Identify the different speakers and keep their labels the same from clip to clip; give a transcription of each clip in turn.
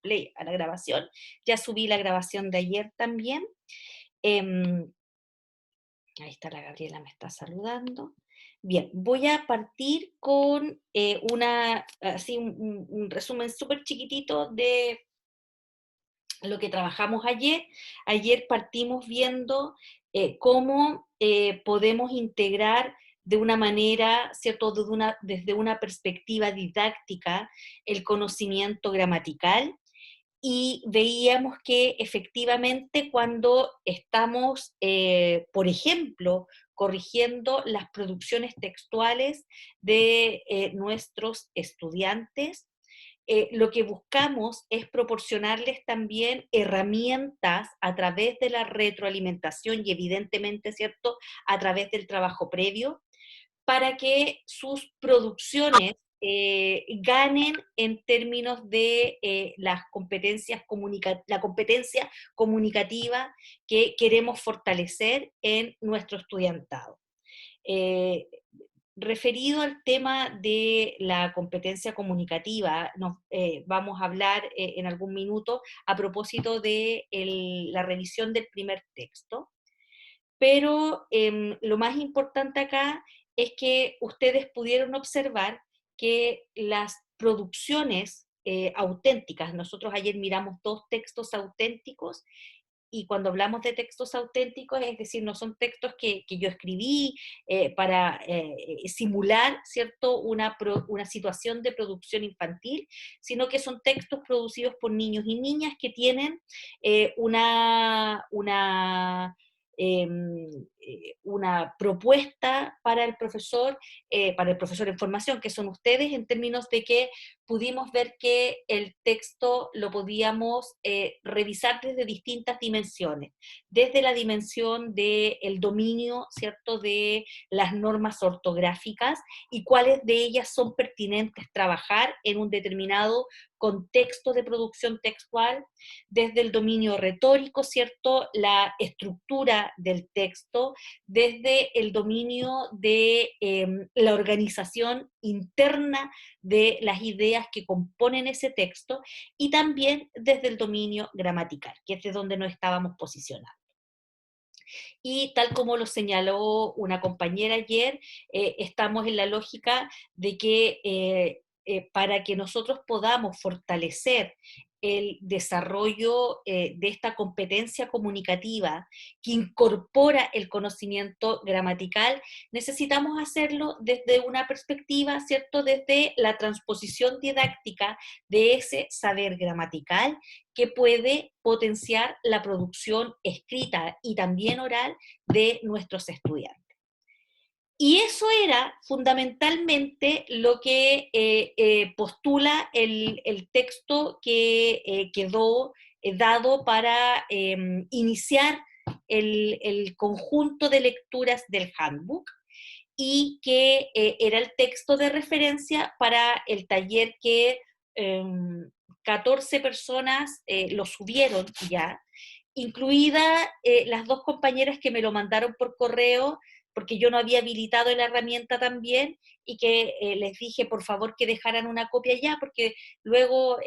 Speaker 1: play a la grabación. Ya subí la grabación de ayer también. Em, Ahí está la Gabriela, me está saludando. Bien, voy a partir con así un resumen súper chiquitito de lo que trabajamos ayer. Ayer partimos viendo cómo podemos integrar de una manera, ¿cierto?, desde una perspectiva didáctica el conocimiento gramatical, y veíamos que efectivamente cuando estamos, por ejemplo, corrigiendo las producciones textuales de nuestros estudiantes, lo que buscamos es proporcionarles también herramientas a través de la retroalimentación y evidentemente, ¿cierto?, a través del trabajo previo, para que sus producciones ganen en términos de las competencias la competencia comunicativa que queremos fortalecer en nuestro estudiantado. Eh, Referido al tema de la competencia comunicativa, vamos a hablar en algún minuto a propósito de la revisión del primer texto, pero lo más importante acá es que ustedes pudieron observar que las producciones auténticas, nosotros ayer miramos 2 textos auténticos, y cuando hablamos de textos auténticos, es decir, no son textos que yo escribí para simular, ¿cierto?, una situación de producción infantil, sino que son textos producidos por niños y niñas que tienen eh, una, una una propuesta para el profesor en formación, que son ustedes, en términos de que pudimos ver que el texto lo podíamos revisar desde distintas dimensiones, desde la dimensión del dominio, ¿cierto?, de las normas ortográficas y cuáles de ellas son pertinentes trabajar en un determinado contexto de producción textual, desde el dominio retórico, ¿cierto?, la estructura del texto, desde el dominio de la organización interna de las ideas que componen ese texto, y también desde el dominio gramatical, que es de donde nos estábamos posicionando. Y tal como lo señaló una compañera ayer, estamos en la lógica de que para que nosotros podamos fortalecer el desarrollo de esta competencia comunicativa que incorpora el conocimiento gramatical, necesitamos hacerlo desde una perspectiva, ¿cierto?, desde la transposición didáctica de ese saber gramatical que puede potenciar la producción escrita y también oral de nuestros estudiantes. Y eso era fundamentalmente lo que postula el texto que quedó dado para iniciar el conjunto de lecturas del handbook, y que era el texto de referencia para el taller que 14 personas lo subieron ya, incluida las 2 compañeras que me lo mandaron por correo, porque yo no había habilitado la herramienta también, y que les dije por favor que dejaran una copia ya, porque luego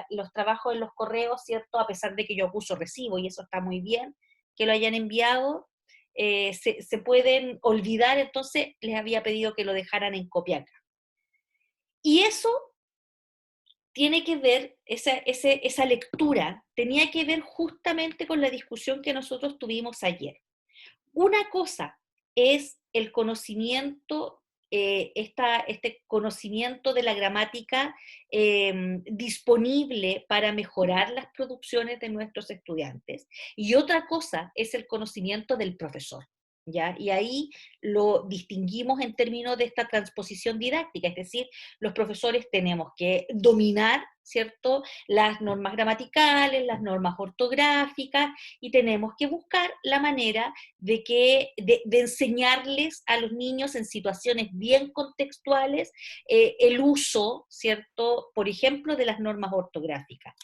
Speaker 1: los trabajos en los correos, ¿cierto?, a pesar de que yo acuso recibo, y eso está muy bien, que lo hayan enviado, se pueden olvidar, entonces les había pedido que lo dejaran en copia acá. Y eso tiene que ver, esa lectura tenía que ver justamente con la discusión que nosotros tuvimos ayer. Una cosa es el conocimiento, este conocimiento de la gramática disponible para mejorar las producciones de nuestros estudiantes, y otra cosa es el conocimiento del profesor, ¿ya? Y ahí lo distinguimos en términos de esta transposición didáctica, es decir, los profesores tenemos que dominar, ¿cierto?, las normas gramaticales, las normas ortográficas, y tenemos que buscar la manera de enseñarles a los niños en situaciones bien contextuales el uso, ¿cierto?, por ejemplo, de las normas ortográficas.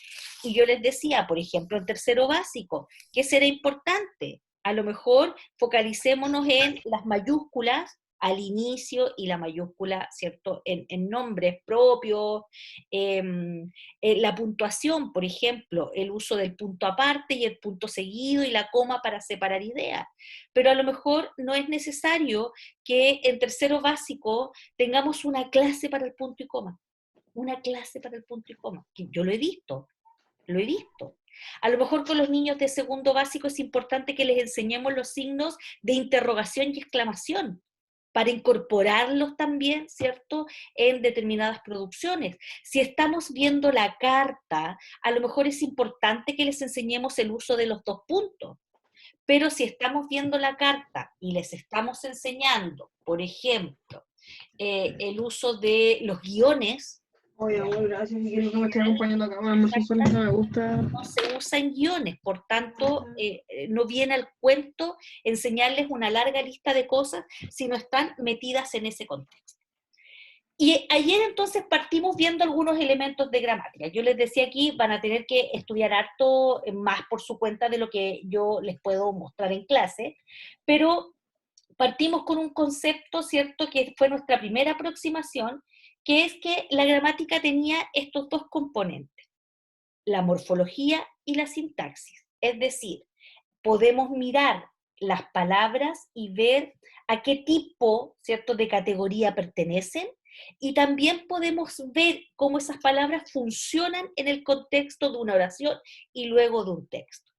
Speaker 1: Y yo les decía, por ejemplo, en tercero básico, ¿qué será importante? A lo mejor focalicémonos en las mayúsculas al inicio y la mayúscula, ¿cierto?, en nombres propios, la puntuación, por ejemplo, el uso del punto aparte y el punto seguido y la coma para separar ideas. Pero a lo mejor no es necesario que en tercero básico tengamos una clase para el punto y coma, una clase para el punto y coma, que yo lo he visto, lo he visto. A lo mejor con los niños de segundo básico es importante que les enseñemos los signos de interrogación y exclamación para incorporarlos también, ¿cierto?, en determinadas producciones. Si estamos viendo la carta, a lo mejor es importante que les enseñemos el uso de los dos puntos. Pero si estamos viendo la carta y les estamos enseñando, por ejemplo, el uso de los guiones,
Speaker 2: Oye, amor, gracias. Si quieres que me esté acompañando acá, bueno, almuerzo sola, no me gusta.
Speaker 1: no se usan guiones, por tanto, no viene al cuento enseñarles una larga lista de cosas si no están metidas en ese contexto. Y ayer entonces partimos viendo algunos elementos de gramática. Yo les decía aquí, van a tener que estudiar harto más por su cuenta de lo que yo les puedo mostrar en clase, pero partimos con un concepto, ¿cierto?, que fue nuestra primera aproximación, que es que la gramática tenía estos dos componentes, la morfología y la sintaxis. Es decir, podemos mirar las palabras y ver a qué tipo, ¿cierto?, de categoría pertenecen, y también podemos ver cómo esas palabras funcionan en el contexto de una oración y luego de un texto.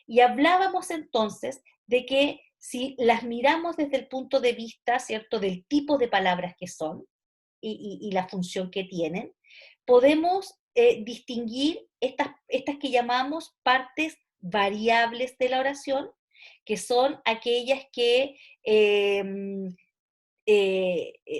Speaker 1: Y hablábamos entonces de que si las miramos desde el punto de vista, ¿cierto?, del tipo de palabras que son y la función que tienen, podemos distinguir estas que llamamos partes variables de la oración, que son aquellas que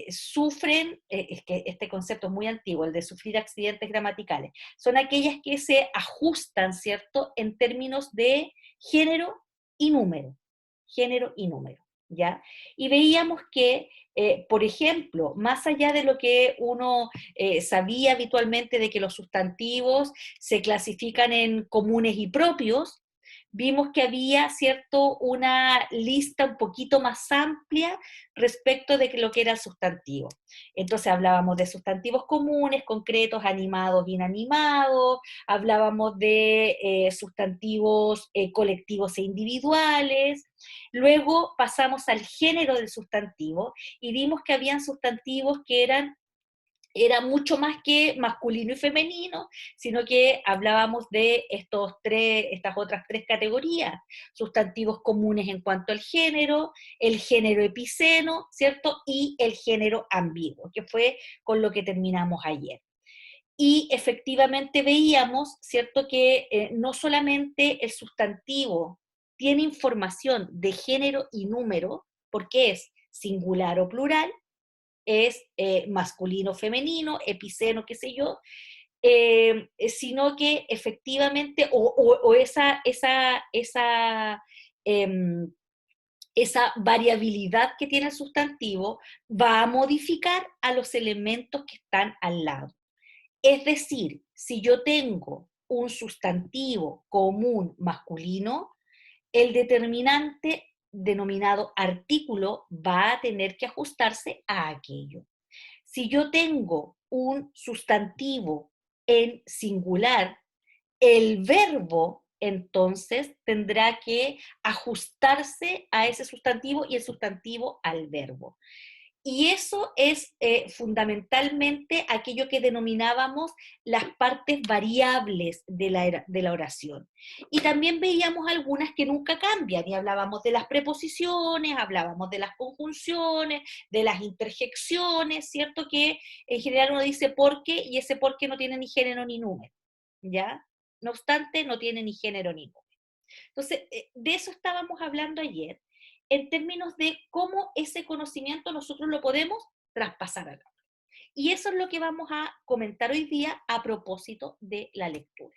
Speaker 1: sufren, es que este concepto es muy antiguo, el de sufrir accidentes gramaticales, son aquellas que se ajustan, ¿cierto?, en términos de género y número, género y número, ¿ya? Y veíamos que, por ejemplo, más allá de lo que uno sabía habitualmente de que los sustantivos se clasifican en comunes y propios, vimos que había, ¿cierto?, una lista un poquito más amplia respecto de lo que era el sustantivo. Entonces hablábamos de sustantivos comunes, concretos, animados, inanimados, hablábamos de sustantivos colectivos e individuales. Luego pasamos al género del sustantivo y vimos que habían sustantivos que era mucho más que masculino y femenino, sino que hablábamos de estas otras tres categorías, sustantivos comunes en cuanto al género, el género epiceno, ¿cierto? Y el género ambiguo, que fue con lo que terminamos ayer. Y efectivamente veíamos, ¿cierto?, que no solamente el sustantivo tiene información de género y número, porque es singular o plural, es masculino, femenino, epiceno, qué sé yo, sino que efectivamente, o em, esa variabilidad que tiene el sustantivo va a modificar a los elementos que están al lado. Es decir, si yo tengo un sustantivo común masculino, el determinante denominado artículo va a tener que ajustarse a aquello. Si yo tengo un sustantivo en singular, el verbo entonces tendrá que ajustarse a ese sustantivo y el sustantivo al verbo. Y eso es fundamentalmente aquello que denominábamos las partes variables de la oración. Y también veíamos algunas que nunca cambian, y hablábamos de las preposiciones, hablábamos de las conjunciones, de las interjecciones, ¿cierto? Que en general uno dice por qué, y ese por qué no tiene ni género ni número, ¿ya? No obstante, no tiene ni género ni número. Entonces, de eso estábamos hablando ayer, en términos de cómo ese conocimiento nosotros lo podemos traspasar al aula. Y eso es lo que vamos a comentar hoy día a propósito de la lectura,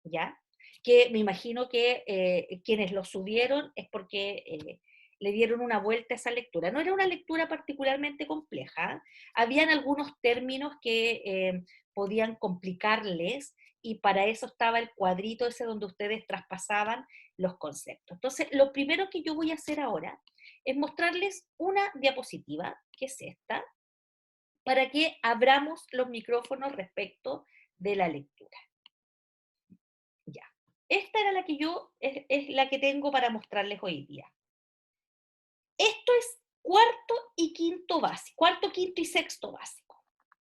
Speaker 1: ¿ya? Que me imagino que quienes lo subieron es porque le dieron una vuelta a esa lectura. No era una lectura particularmente compleja, ¿eh? Habían algunos términos que podían complicarles, y para eso estaba el cuadrito ese donde ustedes traspasaban los conceptos. Entonces, lo primero que yo voy a hacer ahora es mostrarles una diapositiva, que es esta, para que abramos los micrófonos respecto de la lectura. Ya. Esta era la que es la que tengo para mostrarles hoy día. Esto es cuarto y quinto básico, cuarto, quinto y sexto básico.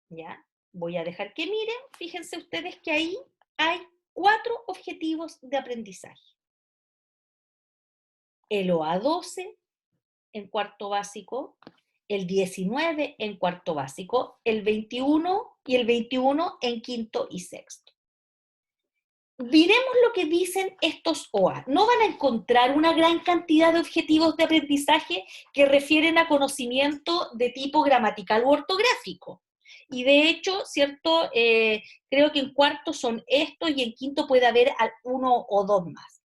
Speaker 1: ¿Ya? Voy a dejar que miren, fíjense ustedes que ahí hay 4 objetivos de aprendizaje. El OA12 en cuarto básico, el 19 en cuarto básico, el 21 y el 21 en quinto y sexto. Miremos lo que dicen estos OA. No van a encontrar una gran cantidad de objetivos de aprendizaje que refieren a conocimiento de tipo gramatical u ortográfico. Y de hecho, ¿cierto? Creo que en cuarto son estos y en quinto puede haber 1 o 2 más.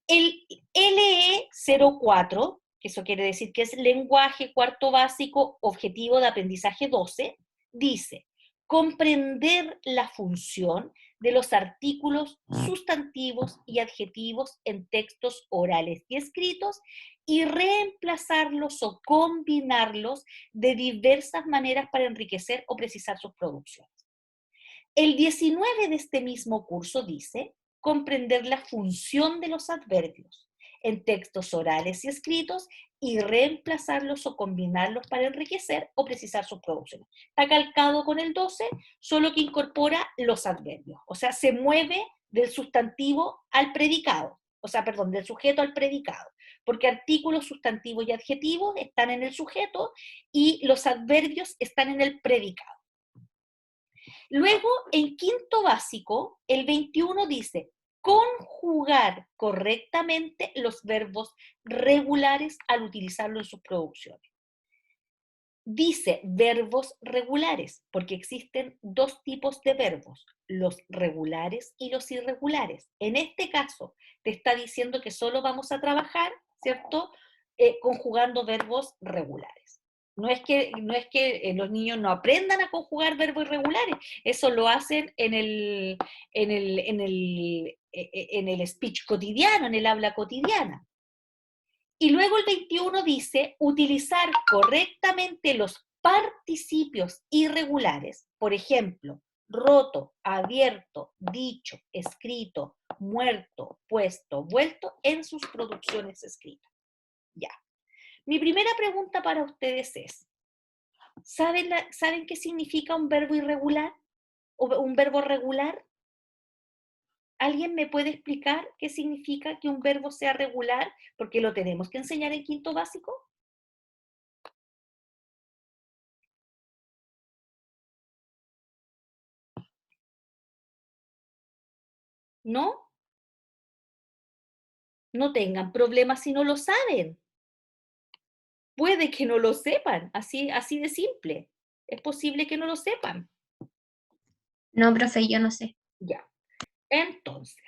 Speaker 1: El LE04, que eso quiere decir que es lenguaje cuarto básico, objetivo de aprendizaje 12, dice, comprender la función de los artículos, sustantivos y adjetivos en textos orales y escritos y reemplazarlos o combinarlos de diversas maneras para enriquecer o precisar sus producciones. El 19 de este mismo curso dice, comprender la función de los adverbios en textos orales y escritos y reemplazarlos o combinarlos para enriquecer o precisar sus producciones. Está calcado con el 12, solo que incorpora los adverbios. O sea, se mueve del sustantivo al predicado. O sea, perdón, del sujeto al predicado. Porque artículos, sustantivos y adjetivos están en el sujeto y los adverbios están en el predicado. Luego, en quinto básico, el 21 dice, conjugar correctamente los verbos regulares al utilizarlo en sus producciones. Dice verbos regulares, porque existen 2 tipos de verbos, los regulares y los irregulares. En este caso, te está diciendo que solo vamos a trabajar, ¿cierto?, conjugando verbos regulares. No es que los niños no aprendan a conjugar verbos irregulares, eso lo hacen en el speech cotidiano, en el habla cotidiana. Y luego el 21 dice, utilizar correctamente los participios irregulares, por ejemplo, roto, abierto, dicho, escrito, muerto, puesto, vuelto, en sus producciones escritas. Ya. Mi primera pregunta para ustedes es, ¿saben qué significa un verbo irregular o un verbo regular? ¿Alguien me puede explicar qué significa que un verbo sea regular? Porque lo tenemos que enseñar en quinto básico. ¿No? No tengan problemas si no lo saben. Puede que no lo sepan, así de simple. Es posible que no lo sepan.
Speaker 3: No, profe, yo no sé.
Speaker 1: Ya. Entonces,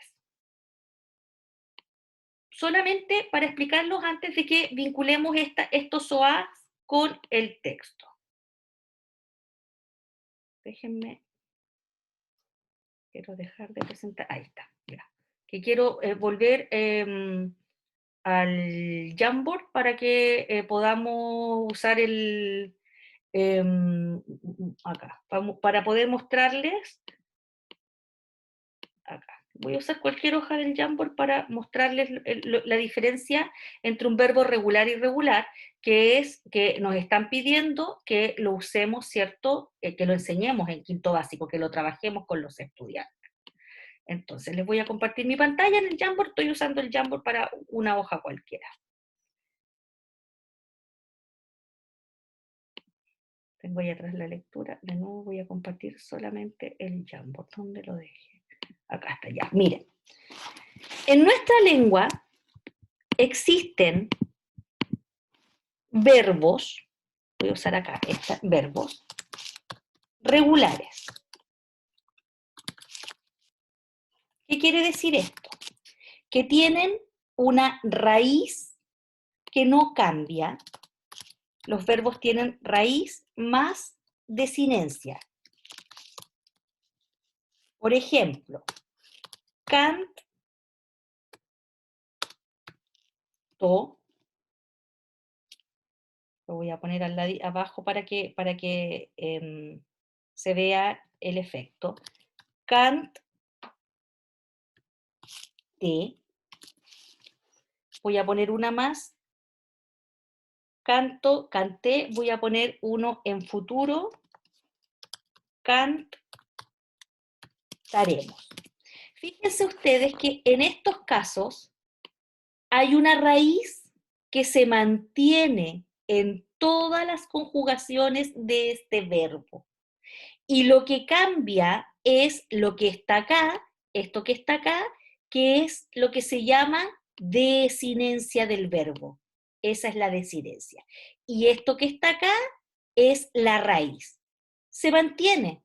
Speaker 1: solamente para explicarlos antes de que vinculemos estos OAs con el texto. Déjenme, quiero dejar de presentar, ahí está, ya. Que quiero volver al Jamboard para que podamos usar acá, para poder mostrarles, acá. Voy a usar cualquier hoja del Jamboard para mostrarles la diferencia entre un verbo regular y irregular, que es que nos están pidiendo que lo usemos, ¿cierto? Que lo enseñemos en quinto básico, que lo trabajemos con los estudiantes. Entonces, les voy a compartir mi pantalla en el Jamboard. Estoy usando el Jamboard para una hoja cualquiera. Tengo ahí atrás la lectura. De nuevo voy a compartir solamente el Jamboard. ¿Dónde lo dejé? Acá está, ya. Miren. En nuestra lengua existen verbos, voy a usar acá, verbos regulares. ¿Qué quiere decir esto? Que tienen una raíz que no cambia. Los verbos tienen raíz más desinencia. Por ejemplo, canto, Lo voy a poner abajo para que se vea el efecto. Canté. Voy a poner una más. Canto, canté, voy a poner uno en futuro. Cantaremos. Fíjense ustedes que en estos casos hay una raíz que se mantiene en todas las conjugaciones de este verbo. Y lo que cambia es lo que está acá, esto que está acá, que es lo que se llama desinencia del verbo. Esa es la desinencia. Y esto que está acá es la raíz. Se mantiene.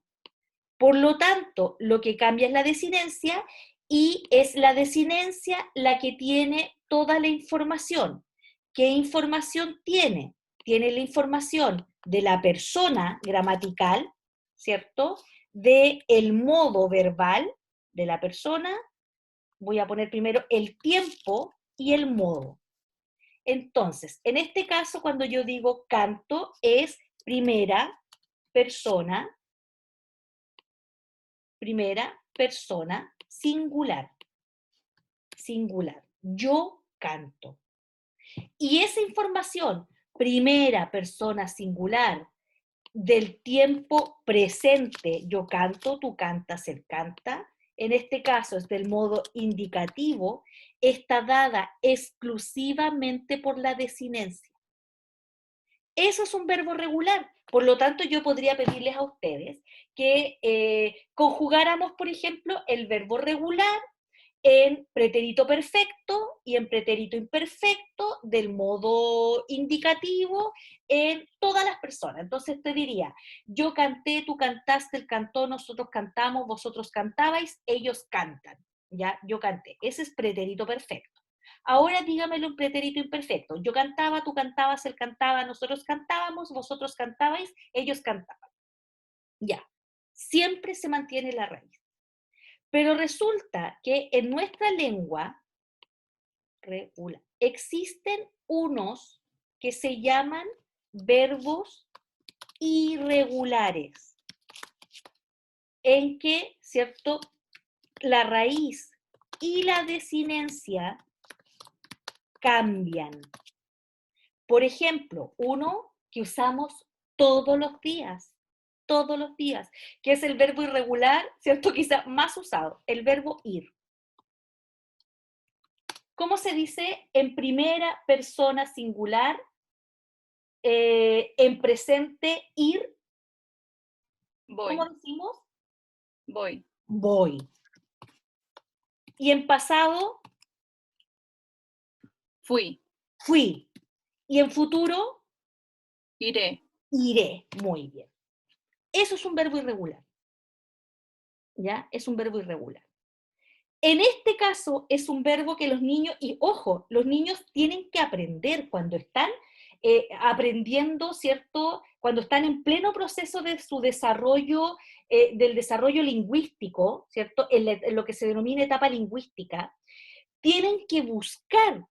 Speaker 1: Por lo tanto, lo que cambia es la desinencia y es la desinencia la que tiene toda la información. ¿Qué información tiene? Tiene la información de la persona gramatical, ¿cierto? De el modo verbal de la persona. Voy a poner primero el tiempo y el modo. Entonces, en este caso, cuando yo digo canto, es primera persona singular. Singular. Yo canto. Y esa información, primera persona singular, del tiempo presente, yo canto, tú cantas, él canta, en este caso es del modo indicativo, está dada exclusivamente por la desinencia. Eso es un verbo regular. Por lo tanto, yo podría pedirles a ustedes que conjugáramos, por ejemplo, el verbo regular en pretérito perfecto y en pretérito imperfecto del modo indicativo en todas las personas. Entonces te diría, yo canté, tú cantaste, él cantó, nosotros cantamos, vosotros cantabais, ellos cantan. ¿Ya? Yo canté. Ese es pretérito perfecto. Ahora dígamelo en pretérito imperfecto. Yo cantaba, tú cantabas, él cantaba, nosotros cantábamos, vosotros cantabais, ellos cantaban. Ya. Siempre se mantiene la raíz. Pero resulta que en nuestra lengua existen unos que se llaman verbos irregulares, en que, ¿cierto?, la raíz y la desinencia cambian. Por ejemplo, uno que usamos todos los días, que es el verbo irregular, ¿cierto?, quizá más usado, el verbo ir. ¿Cómo se dice en primera persona singular, en presente ir?
Speaker 4: Voy.
Speaker 1: ¿Cómo decimos?
Speaker 4: Voy.
Speaker 1: Voy. Y en pasado,
Speaker 4: Fui.
Speaker 1: fui. Y en futuro,
Speaker 4: Iré.
Speaker 1: iré. Muy bien. Eso es un verbo irregular. ¿Ya? Es un verbo irregular. En este caso es un verbo que los niños, y ojo, los niños tienen que aprender cuando están aprendiendo, ¿cierto? Cuando están en pleno proceso de su desarrollo, del desarrollo lingüístico, ¿cierto? En lo que se denomina etapa lingüística, tienen que buscar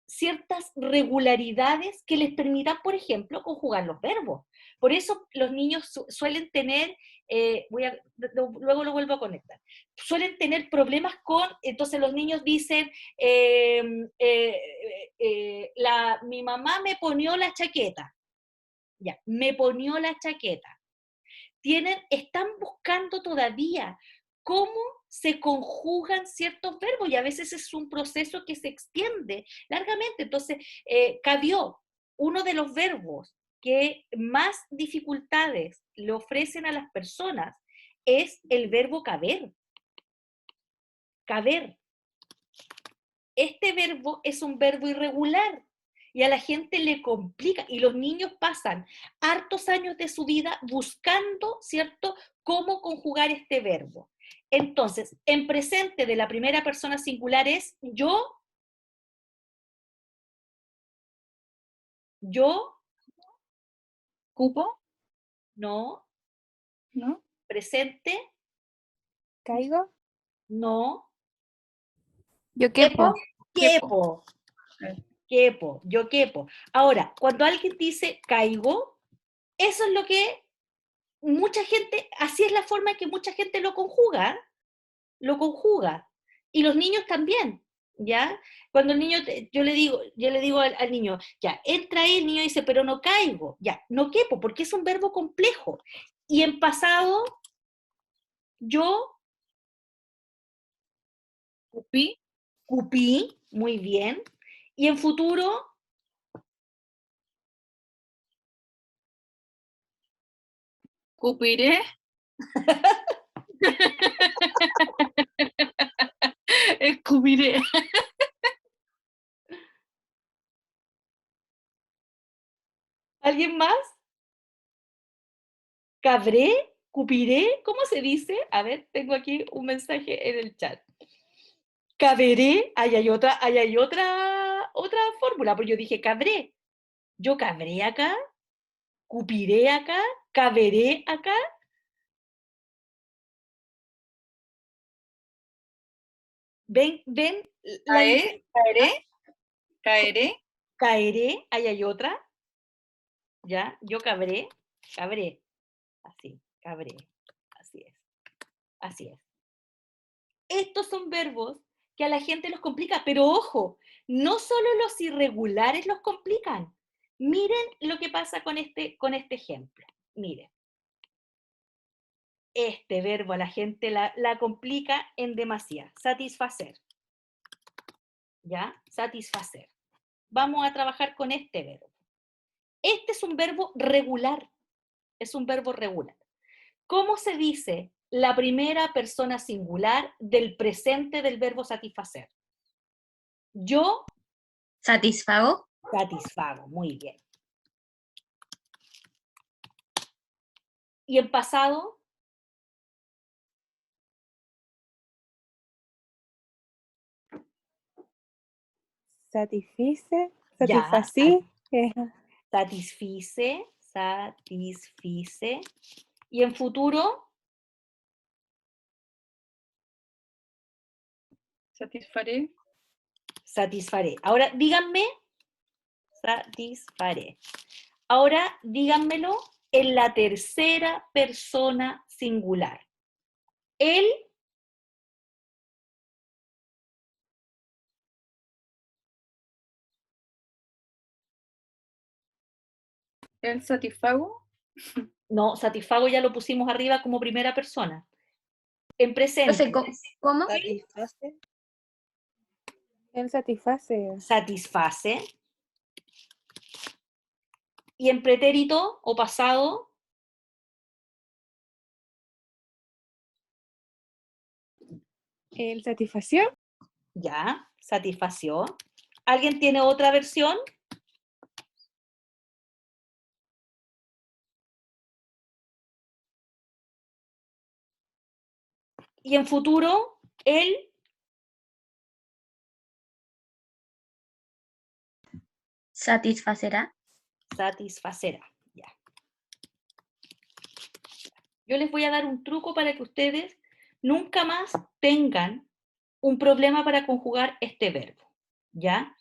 Speaker 1: ciertas regularidades que les permitan, por ejemplo, conjugar los verbos. Por eso los niños suelen tener, luego lo vuelvo a conectar, suelen tener problemas con, entonces los niños dicen, mi mamá me ponió la chaqueta, ya, me ponió la chaqueta. Están buscando todavía cómo se conjugan ciertos verbos y a veces es un proceso que se extiende largamente. Entonces, cabió, uno de los verbos que más dificultades le ofrecen a las personas es el verbo caber. Caber. Este verbo es un verbo irregular y a la gente le complica, y los niños pasan hartos años de su vida buscando, ¿cierto?, cómo conjugar este verbo. Entonces, en presente de la primera persona singular es yo,
Speaker 4: ¿Cupo?
Speaker 1: no,
Speaker 4: ¿No?
Speaker 1: presente,
Speaker 5: ¿Caigo?
Speaker 1: no,
Speaker 5: Yo quepo.
Speaker 1: quepo, quepo, yo quepo. Ahora, cuando alguien dice caigo, eso es lo que mucha gente, así es la forma en que mucha gente lo conjuga. Y los niños también, ¿ya? Cuando el niño, yo le digo al niño, ya, entra ahí, el niño dice, pero no caigo, ya, no quepo, porque es un verbo complejo. Y en pasado, yo
Speaker 4: Cupí,
Speaker 1: cupí, muy bien, y en futuro,
Speaker 4: cupiré. Escupiré.
Speaker 1: ¿alguien más? ¿Cabré? ¿Cupiré? ¿Cómo se dice? A ver, tengo aquí un mensaje en el chat. Caberé, ahí hay otra fórmula, pero yo dije cabré. Yo cabré acá, cupiré acá, caberé acá. Ven,
Speaker 4: Caeré, caeré.
Speaker 1: caeré, ahí hay otra. Ya, yo cabré, así, cabré, así es, así es. Estos son verbos que a la gente los complica, pero ojo, no solo los irregulares los complican. Miren lo que pasa con este ejemplo. Miren. Este verbo a la gente la complica en demasía. Satisfacer. ¿Ya? Satisfacer. Vamos a trabajar con este verbo. Este es un verbo regular. Es un verbo regular. ¿Cómo se dice la primera persona singular del presente del verbo satisfacer? Yo
Speaker 3: ¿Satisfago?
Speaker 1: satisfago. Muy bien. ¿Y en pasado?
Speaker 5: Satisfice,
Speaker 1: Ya.
Speaker 5: satisfací,
Speaker 1: Satisfice, satisfice. ¿Y en futuro?
Speaker 4: Satisfaré.
Speaker 1: Satisfaré. Ahora díganme, satisfaré. Ahora díganmelo en la tercera persona singular. Él,
Speaker 4: El satisfago.
Speaker 1: no, satisfago ya lo pusimos arriba como primera persona. En
Speaker 3: Profe,
Speaker 1: presente,
Speaker 3: ¿cómo?
Speaker 2: Satisface.
Speaker 5: él satisface,
Speaker 1: satisface. Y en pretérito o pasado,
Speaker 5: él satisfació,
Speaker 1: ya, satisfació. ¿Alguien tiene otra versión? Y en futuro, él
Speaker 3: ¿Satisfacerá?
Speaker 1: satisfacerá. Ya. Yo les voy a dar un truco para que ustedes nunca más tengan un problema para conjugar este verbo. ¿Ya?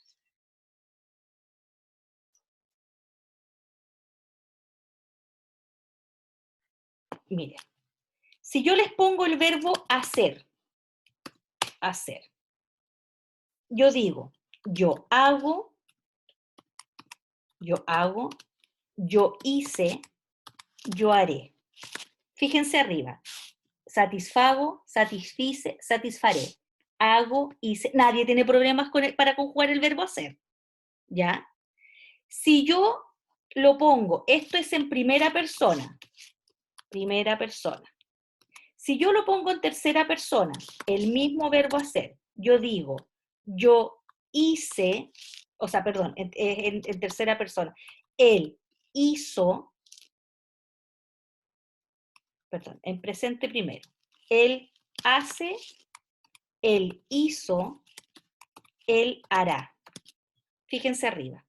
Speaker 1: Miren, si yo les pongo el verbo hacer, yo digo, yo hago, yo hice, yo haré. Fíjense arriba, satisfago, satisfice, satisfaré. Hago, hice. Nadie tiene problemas para conjugar el verbo hacer. ¿Ya? Si yo lo pongo, esto es en primera persona. Si yo lo pongo en tercera persona, el mismo verbo hacer, yo digo, yo hice, o sea, perdón, en tercera persona, él hizo, perdón, en presente primero, él hace, él hizo, él hará. Fíjense arriba.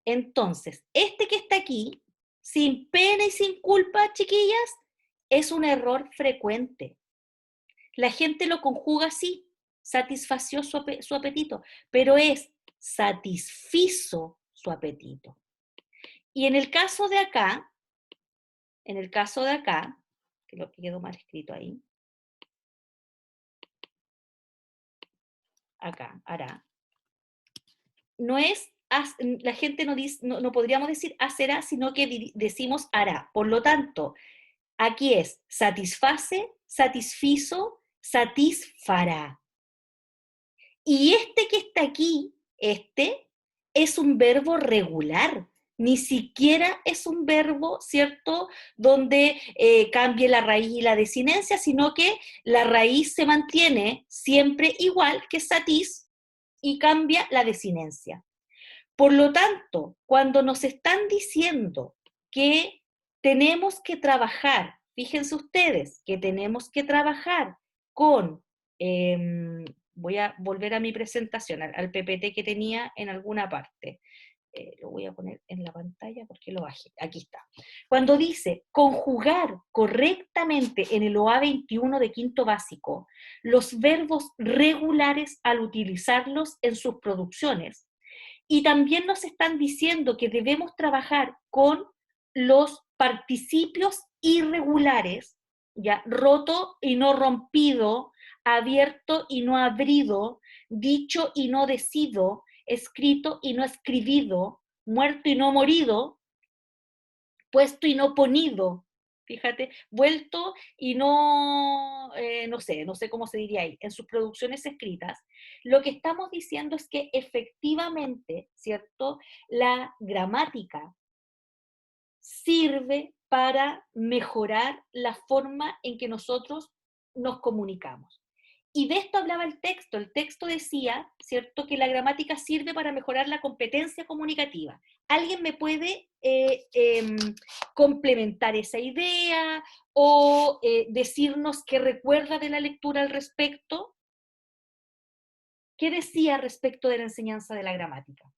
Speaker 1: Entonces, este que está aquí, sin pena y sin culpa, chiquillas, es un error frecuente. La gente lo conjuga así, satisfació su apetito, pero es satisfizo su apetito. Y en el caso de acá, que lo que quedó mal escrito ahí, acá, hará, no es, la gente no, dice, no podríamos decir hacerá, sino que decimos hará. Por lo tanto, aquí es satisface, satisfizo, satisfará. Y este que está aquí, este, es un verbo regular. Ni siquiera es un verbo, ¿cierto?, donde cambie la raíz y la desinencia, sino que la raíz se mantiene siempre igual que satis y cambia la desinencia. Por lo tanto, cuando nos están diciendo que tenemos que trabajar, fíjense ustedes, que tenemos que trabajar con, voy a volver a mi presentación, al PPT que tenía en alguna parte. Lo voy a poner en la pantalla porque lo bajé. Aquí está. Cuando dice conjugar correctamente en el OA 21 de quinto básico los verbos regulares al utilizarlos en sus producciones, y también nos están diciendo que debemos trabajar con los participios irregulares, ya, roto y no rompido, abierto y no abrido, dicho y no decido, escrito y no escribido, muerto y no morido, puesto y no ponido, fíjate, vuelto y no, no sé cómo se diría ahí, en sus producciones escritas. Lo que estamos diciendo es que efectivamente, ¿cierto?, la gramática sirve para mejorar la forma en que nosotros nos comunicamos. Y de esto hablaba el texto decía, ¿cierto?, que la gramática sirve para mejorar la competencia comunicativa. ¿Alguien me puede complementar esa idea o decirnos qué recuerda de la lectura al respecto? ¿Qué decía respecto de la enseñanza de la gramática?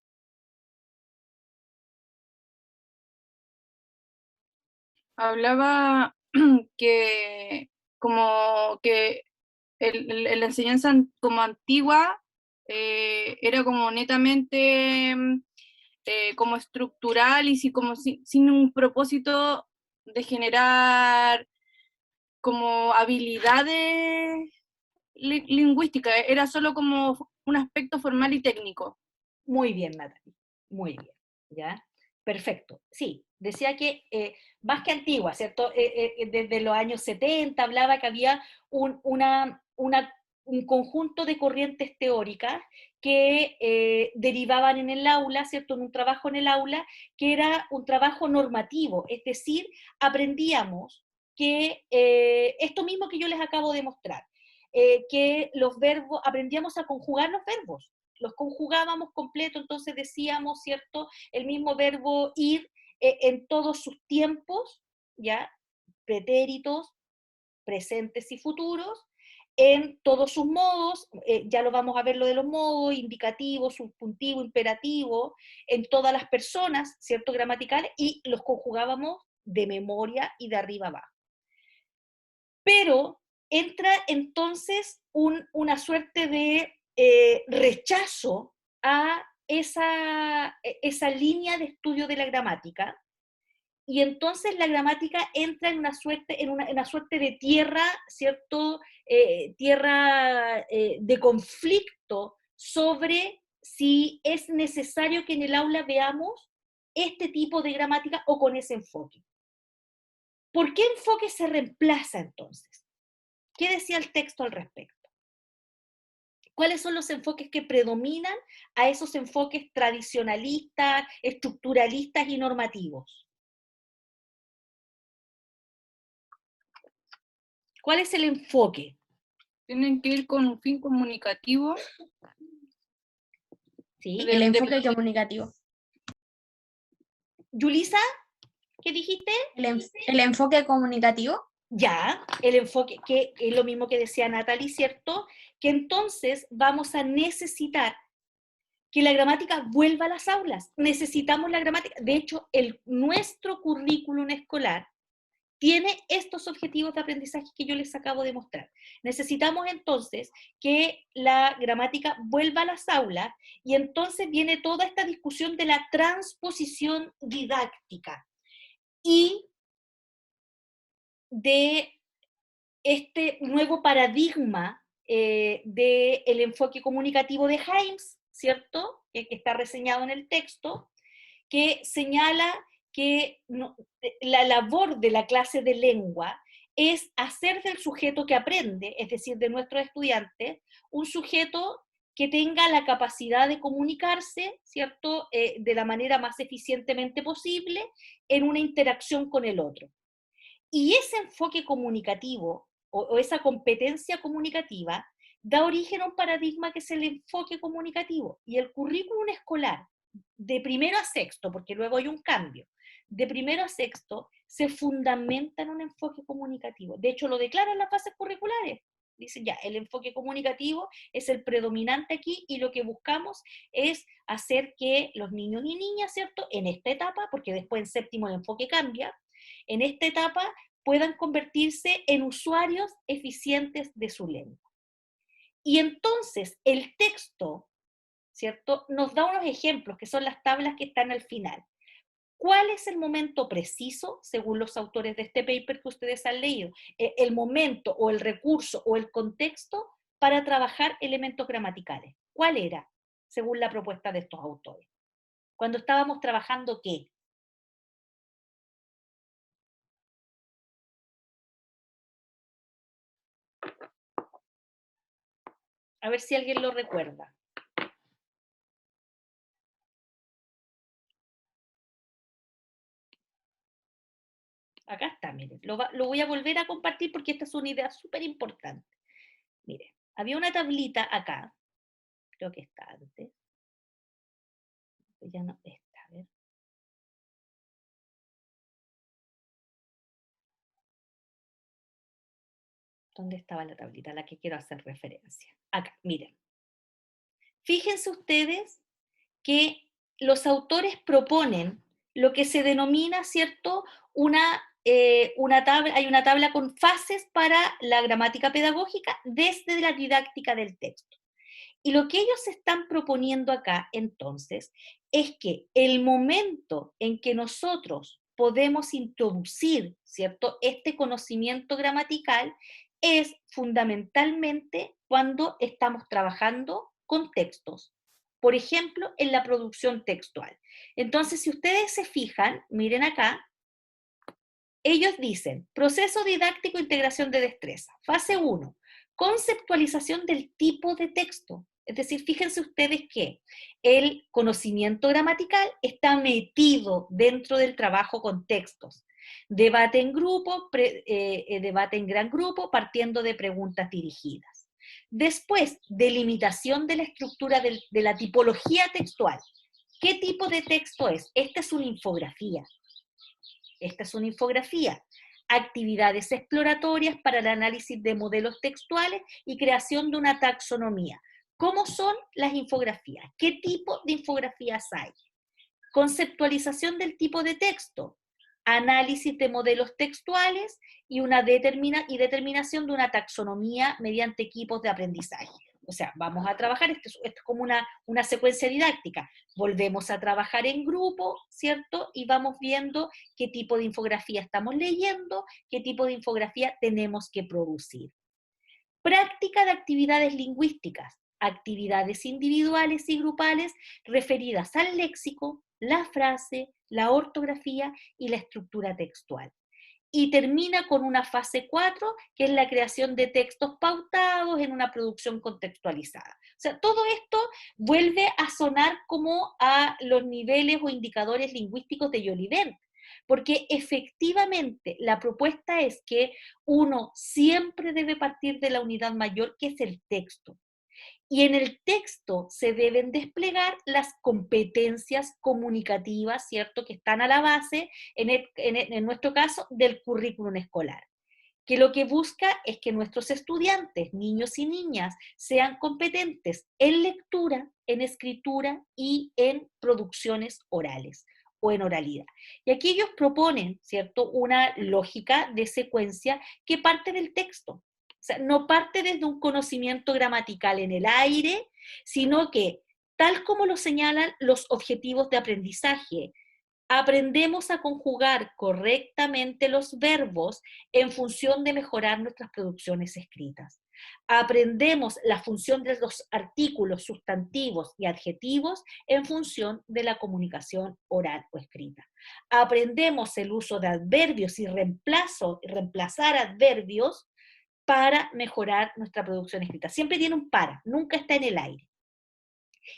Speaker 4: Hablaba que como que la enseñanza como antigua era como netamente como estructural y como sin un propósito de generar como habilidades lingüísticas, era solo como un aspecto formal y técnico.
Speaker 1: Muy bien, Natalie, muy bien, ¿ya? Perfecto, sí, decía que más que antigua, ¿cierto? Desde los años 70 hablaba que había un conjunto de corrientes teóricas que derivaban en el aula, ¿cierto? En un trabajo en el aula, que era un trabajo normativo, es decir, aprendíamos que esto mismo que yo les acabo de mostrar, que los verbos, aprendíamos a conjugar los conjugábamos completo, entonces decíamos, ¿cierto?, el mismo verbo ir en todos sus tiempos, ¿ya?, pretéritos, presentes y futuros, en todos sus modos, ya lo vamos a ver lo de los modos, indicativo, subjuntivo, imperativo, en todas las personas, ¿cierto?, gramaticales, y los conjugábamos de memoria y de arriba abajo. Pero entra entonces una suerte de rechazo a esa línea de estudio de la gramática, y entonces la gramática entra en una suerte de tierra, ¿cierto? Tierra de conflicto sobre si es necesario que en el aula veamos este tipo de gramática o con ese enfoque. ¿Por qué enfoque se reemplaza entonces? ¿Qué decía el texto al respecto? ¿Cuáles son los enfoques que predominan a esos enfoques tradicionalistas, estructuralistas y normativos? ¿Cuál es el enfoque?
Speaker 4: Tienen que ir con un fin comunicativo.
Speaker 1: ¿Sí?
Speaker 3: El enfoque comunicativo.
Speaker 1: Yulisa, ¿qué dijiste?
Speaker 3: El enfoque comunicativo.
Speaker 1: Ya, el enfoque, que es lo mismo que decía Natalie, ¿cierto? Que entonces vamos a necesitar que la gramática vuelva a las aulas. Necesitamos la gramática. De hecho, nuestro currículum escolar tiene estos objetivos de aprendizaje que yo les acabo de mostrar. Necesitamos entonces que la gramática vuelva a las aulas y entonces viene toda esta discusión de la transposición didáctica y de este nuevo paradigma del enfoque comunicativo de Hymes, ¿cierto? Que está reseñado en el texto, que señala que la labor de la clase de lengua es hacer del sujeto que aprende, es decir, de nuestros estudiantes, un sujeto que tenga la capacidad de comunicarse, ¿cierto?, de la manera más eficientemente posible en una interacción con el otro. Y ese enfoque comunicativo, o esa competencia comunicativa, da origen a un paradigma que es el enfoque comunicativo. Y el currículum escolar, de primero a sexto, porque luego hay un cambio, de primero a sexto, se fundamenta en un enfoque comunicativo. De hecho, lo declaran las bases curriculares. Dicen ya, el enfoque comunicativo es el predominante aquí y lo que buscamos es hacer que los niños y niñas, ¿cierto?, en esta etapa, porque después en séptimo el enfoque cambia, en esta etapa puedan convertirse en usuarios eficientes de su lengua. Y entonces el texto, ¿cierto?, nos da unos ejemplos, que son las tablas que están al final. ¿Cuál es el momento preciso, según los autores de este paper que ustedes han leído? El momento o el recurso o el contexto para trabajar elementos gramaticales. ¿Cuál era, según la propuesta de estos autores? Cuando estábamos trabajando, ¿qué? A ver si alguien lo recuerda. Acá está, miren. Lo voy a volver a compartir porque esta es una idea súper importante. Miren, había una tablita acá. Creo que está antes. Ya no está, a ver. ¿Dónde estaba la tablita a la que quiero hacer referencia? Acá, miren. Fíjense ustedes que los autores proponen lo que se denomina, ¿cierto?, una tabla, hay una tabla con fases para la gramática pedagógica desde la didáctica del texto. Y lo que ellos están proponiendo acá, entonces, es que el momento en que nosotros podemos introducir, ¿cierto?, este conocimiento gramatical es fundamentalmente cuando estamos trabajando con textos. Por ejemplo, en la producción textual. Entonces, si ustedes se fijan, miren acá, ellos dicen, proceso didáctico, integración de destreza. Fase 1, conceptualización del tipo de texto. Es decir, fíjense ustedes que el conocimiento gramatical está metido dentro del trabajo con textos. Debate en grupo, debate en gran grupo, partiendo de preguntas dirigidas. Después, delimitación de la estructura de la tipología textual. ¿Qué tipo de texto es? Esta es una infografía. Esta es una infografía. Actividades exploratorias para el análisis de modelos textuales y creación de una taxonomía. ¿Cómo son las infografías? ¿Qué tipo de infografías hay? Conceptualización del tipo de texto, análisis de modelos textuales y determinación de una taxonomía mediante equipos de aprendizaje. O sea, vamos a trabajar, esto es como una secuencia didáctica. Volvemos a trabajar en grupo, ¿cierto? Y vamos viendo qué tipo de infografía estamos leyendo, qué tipo de infografía tenemos que producir. Práctica de actividades lingüísticas, actividades individuales y grupales referidas al léxico, la frase, la ortografía y la estructura textual. Y termina con una fase 4, que es la creación de textos pautados en una producción contextualizada. O sea, todo esto vuelve a sonar como a los niveles o indicadores lingüísticos de Jolivent, porque efectivamente la propuesta es que uno siempre debe partir de la unidad mayor, que es el texto. Y en el texto se deben desplegar las competencias comunicativas, ¿cierto?, que están a la base, en nuestro caso, del currículum escolar. Que lo que busca es que nuestros estudiantes, niños y niñas, sean competentes en lectura, en escritura y en producciones orales. o en oralidad. Y aquí ellos proponen, ¿cierto?, una lógica de secuencia que parte del texto. O sea, no parte desde un conocimiento gramatical en el aire, sino que, tal como lo señalan los objetivos de aprendizaje, aprendemos a conjugar correctamente los verbos en función de mejorar nuestras producciones escritas. Aprendemos la función de los artículos, sustantivos y adjetivos en función de la comunicación oral o escrita. Aprendemos el uso de adverbios y reemplazar adverbios para mejorar nuestra producción escrita. Siempre tiene un para, nunca está en el aire.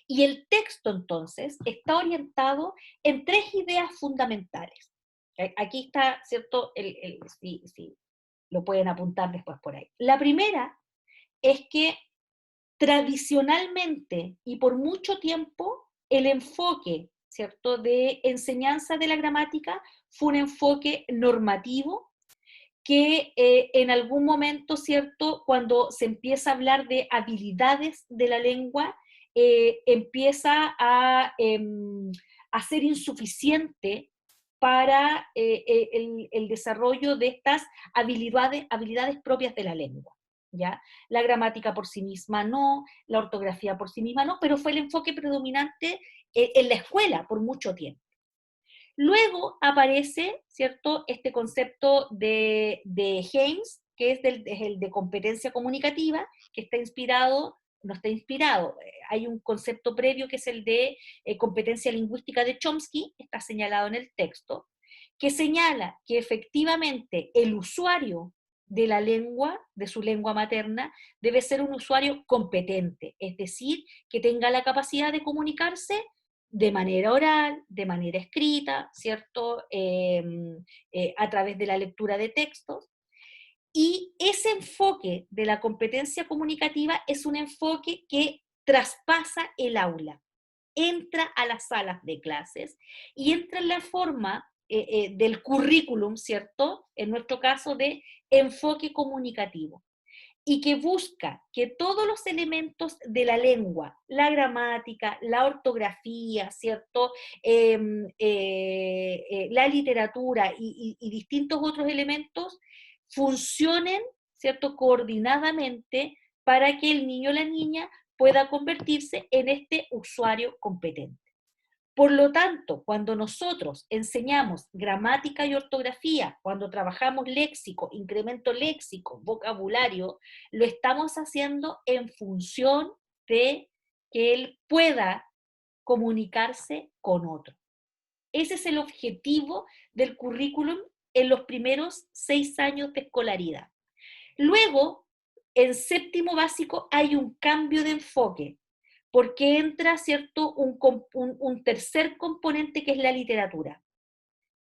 Speaker 1: Y el texto, entonces, está orientado en 3 ideas fundamentales. Aquí está, ¿cierto? Sí, lo pueden apuntar después por ahí. La primera es que tradicionalmente y por mucho tiempo el enfoque, ¿cierto?, de enseñanza de la gramática fue un enfoque normativo que en algún momento, ¿cierto?, cuando se empieza a hablar de habilidades de la lengua, empieza a ser insuficiente para el desarrollo de estas habilidades propias de la lengua. ¿Ya? La gramática por sí misma no, la ortografía por sí misma no, pero fue el enfoque predominante en la escuela por mucho tiempo. Luego aparece, ¿cierto?, este concepto de Haynes, que es el de competencia comunicativa, que no está inspirado, hay un concepto previo que es el de competencia lingüística de Chomsky, está señalado en el texto, que señala que efectivamente el usuario de la lengua, de su lengua materna, debe ser un usuario competente, es decir, que tenga la capacidad de comunicarse de manera oral, de manera escrita, ¿cierto? A través de la lectura de textos. Y ese enfoque de la competencia comunicativa es un enfoque que traspasa el aula, entra a las salas de clases y entra en la forma del currículum, ¿cierto? En nuestro caso de enfoque comunicativo, y que busca que todos los elementos de la lengua, la gramática, la ortografía, ¿cierto? La literatura y distintos otros elementos funcionen, ¿cierto?, coordinadamente para que el niño o la niña pueda convertirse en este usuario competente. Por lo tanto, cuando nosotros enseñamos gramática y ortografía, cuando trabajamos léxico, incremento léxico, vocabulario, lo estamos haciendo en función de que él pueda comunicarse con otro. Ese es el objetivo del currículum en los primeros 6 años de escolaridad. Luego, en séptimo básico hay un cambio de enfoque, porque entra, ¿cierto?, un tercer componente que es la literatura,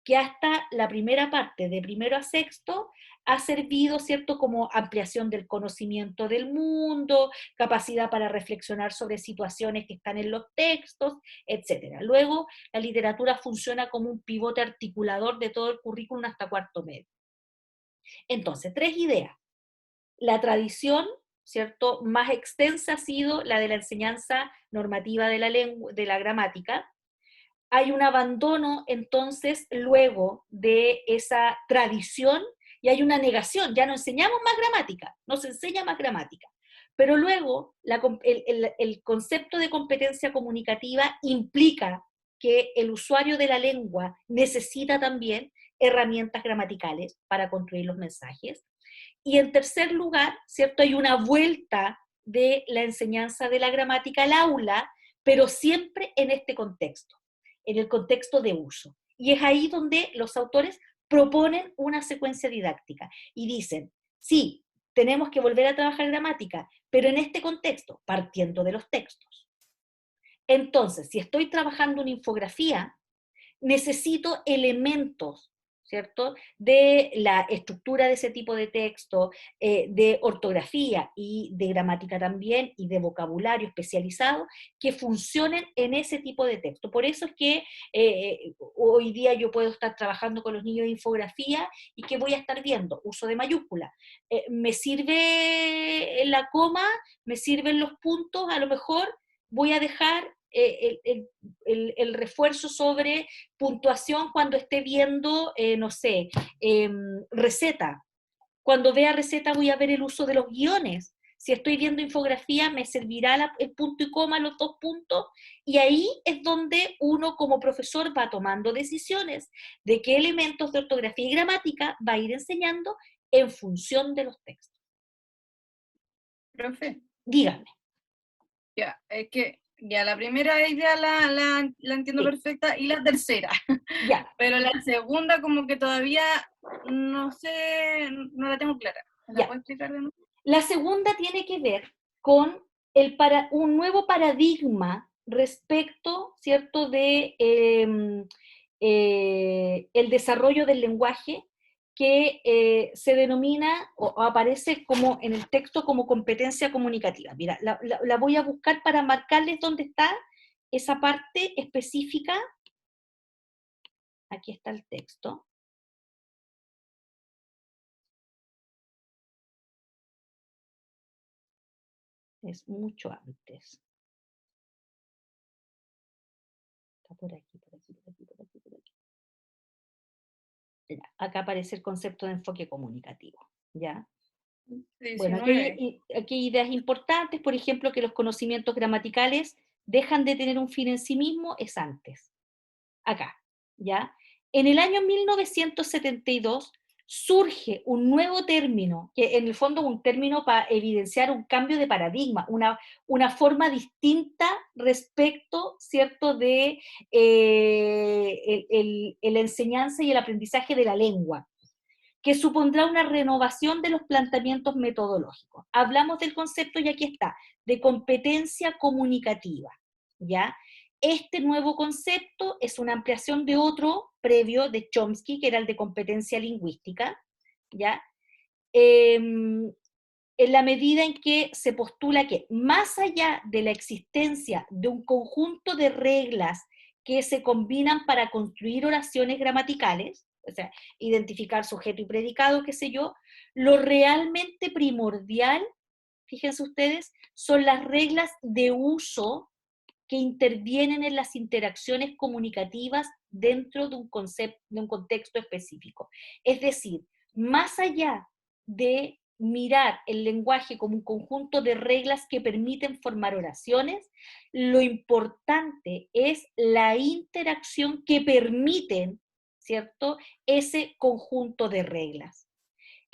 Speaker 1: que hasta la primera parte, de primero a sexto, ha servido, ¿cierto?, como ampliación del conocimiento del mundo, capacidad para reflexionar sobre situaciones que están en los textos, etc. Luego, la literatura funciona como un pivote articulador de todo el currículum hasta cuarto medio. Entonces, 3 ideas. La tradición, ¿cierto?, más extensa ha sido la de la enseñanza normativa de la lengua, de la gramática. Hay un abandono, entonces, luego de esa tradición, y hay una negación, ya no enseñamos más gramática, no se enseña más gramática. Pero luego, el concepto de competencia comunicativa implica que el usuario de la lengua necesita también herramientas gramaticales para construir los mensajes. Y en tercer lugar, ¿cierto?, hay una vuelta de la enseñanza de la gramática al aula, pero siempre en este contexto, en el contexto de uso. Y es ahí donde los autores proponen una secuencia didáctica y dicen, sí, tenemos que volver a trabajar gramática, pero en este contexto, partiendo de los textos. Entonces, si estoy trabajando una infografía, necesito elementos, ¿cierto?, de la estructura de ese tipo de texto, de ortografía y de gramática también, y de vocabulario especializado, que funcionen en ese tipo de texto. Por eso es que hoy día yo puedo estar trabajando con los niños de infografía y que voy a estar viendo uso de mayúscula. Me sirve la coma, me sirven los puntos, a lo mejor voy a dejar el refuerzo sobre puntuación cuando esté viendo, no sé, receta. Cuando vea receta voy a ver el uso de los guiones. Si estoy viendo infografía, me servirá el punto y coma, los 2 puntos, y ahí es donde uno como profesor va tomando decisiones de qué elementos de ortografía y gramática va a ir enseñando en función de los textos.
Speaker 4: Profe,
Speaker 1: Díganme.
Speaker 4: ya, es que ya la primera idea la entiendo
Speaker 1: Sí.
Speaker 4: perfecta, y la tercera,
Speaker 1: Ya,
Speaker 4: pero la segunda como que todavía no sé, no la tengo clara. ¿Me la
Speaker 1: Ya.
Speaker 4: puedes explicar de nuevo?
Speaker 1: la segunda tiene que ver con un nuevo paradigma respecto, ¿cierto?, de el desarrollo del lenguaje que se denomina o aparece como en el texto como competencia comunicativa. Mira, la voy a buscar para marcarles dónde está esa parte específica. Aquí está el texto. Es mucho antes. Está por aquí, por aquí, por aquí, por aquí, por aquí. Ya, acá aparece el concepto de enfoque comunicativo, ¿ya? Bueno, aquí
Speaker 4: 19.
Speaker 1: aquí hay ideas importantes, por ejemplo, que los conocimientos gramaticales dejan de tener un fin en sí mismo, es antes. Acá, ¿ya? En el año 1972 surge un nuevo término, que en el fondo es un término para evidenciar un cambio de paradigma, una forma distinta respecto, ¿cierto?, de la enseñanza y el aprendizaje de la lengua, que supondrá una renovación de los planteamientos metodológicos. Hablamos del concepto, y aquí está, de competencia comunicativa, ¿ya? Este nuevo concepto es una ampliación de otro previo de Chomsky, que era el de competencia lingüística, ¿ya? En la medida en que se postula que más allá de la existencia de un conjunto de reglas que se combinan para construir oraciones gramaticales, o sea, identificar sujeto y predicado, qué sé yo, lo realmente primordial, fíjense ustedes, son las reglas de uso que intervienen en las interacciones comunicativas dentro de un concepto, de un contexto específico. Es decir, más allá de mirar el lenguaje como un conjunto de reglas que permiten formar oraciones, lo importante es la interacción que permiten, ¿cierto?, ese conjunto de reglas.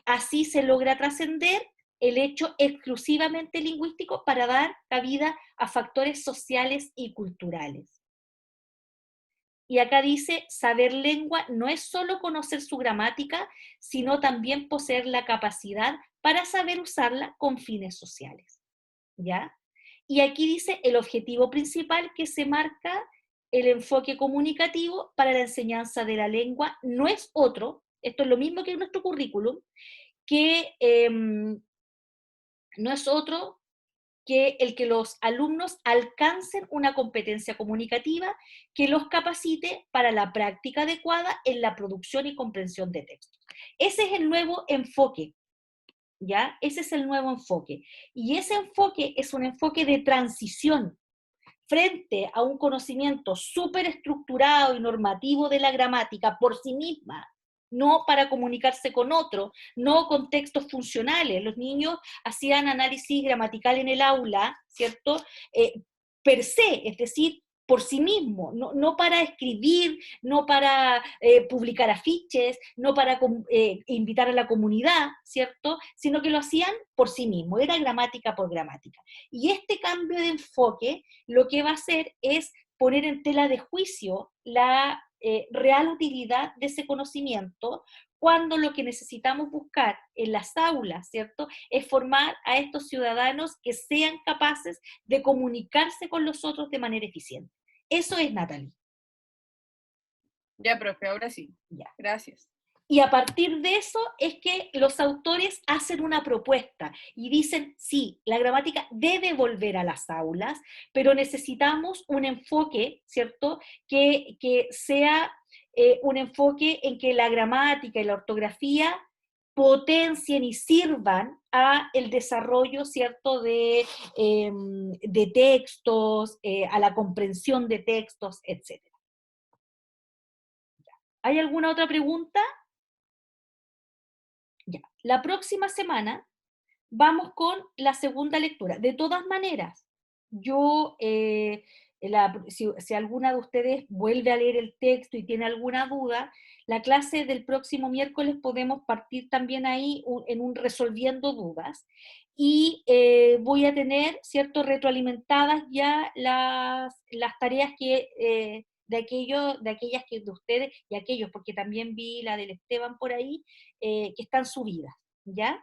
Speaker 1: Así se logra trascender el hecho exclusivamente lingüístico para dar cabida a factores sociales y culturales. Y acá dice, saber lengua no es solo conocer su gramática, sino también poseer la capacidad para saber usarla con fines sociales. ¿Ya? Y aquí dice el objetivo principal que se marca el enfoque comunicativo para la enseñanza de la lengua no es otro, esto es lo mismo que en nuestro currículum, que no es otro que el que los alumnos alcancen una competencia comunicativa que los capacite para la práctica adecuada en la producción y comprensión de textos. Ese es el nuevo enfoque, ¿ya? Ese es el nuevo enfoque. Y ese enfoque es un enfoque de transición frente a un conocimiento súper estructurado y normativo de la gramática por sí misma, no para comunicarse con otro, no con textos funcionales. Los niños hacían análisis gramatical en el aula, ¿cierto? Per se, es decir, por sí mismo, no para escribir, no para publicar afiches, no para invitar a la comunidad, ¿cierto? Sino que lo hacían por sí mismo, era gramática por gramática. Y este cambio de enfoque lo que va a hacer es poner en tela de juicio la real utilidad de ese conocimiento, cuando lo que necesitamos buscar en las aulas, ¿cierto?, es formar a estos ciudadanos que sean capaces de comunicarse con los otros de manera eficiente. Eso es, Natalie.
Speaker 4: Ya, profe, ahora sí.
Speaker 1: Ya.
Speaker 4: Gracias.
Speaker 1: Y a partir de eso es que los autores hacen una propuesta y dicen, sí, la gramática debe volver a las aulas, pero necesitamos un enfoque, ¿cierto?, que sea un enfoque en que la gramática y la ortografía potencien y sirvan a el desarrollo, ¿cierto?, de textos, a la comprensión de textos, etc. ¿Hay alguna otra pregunta? Ya. La próxima semana vamos con la segunda lectura. De todas maneras, yo, si alguna de ustedes vuelve a leer el texto y tiene alguna duda, la clase del próximo miércoles podemos partir también ahí en un resolviendo dudas. Y voy a tener, ¿cierto?, retroalimentadas ya las tareas de aquellas que de ustedes y aquellos, porque también vi la del Esteban por ahí, que están subidas, ¿ya?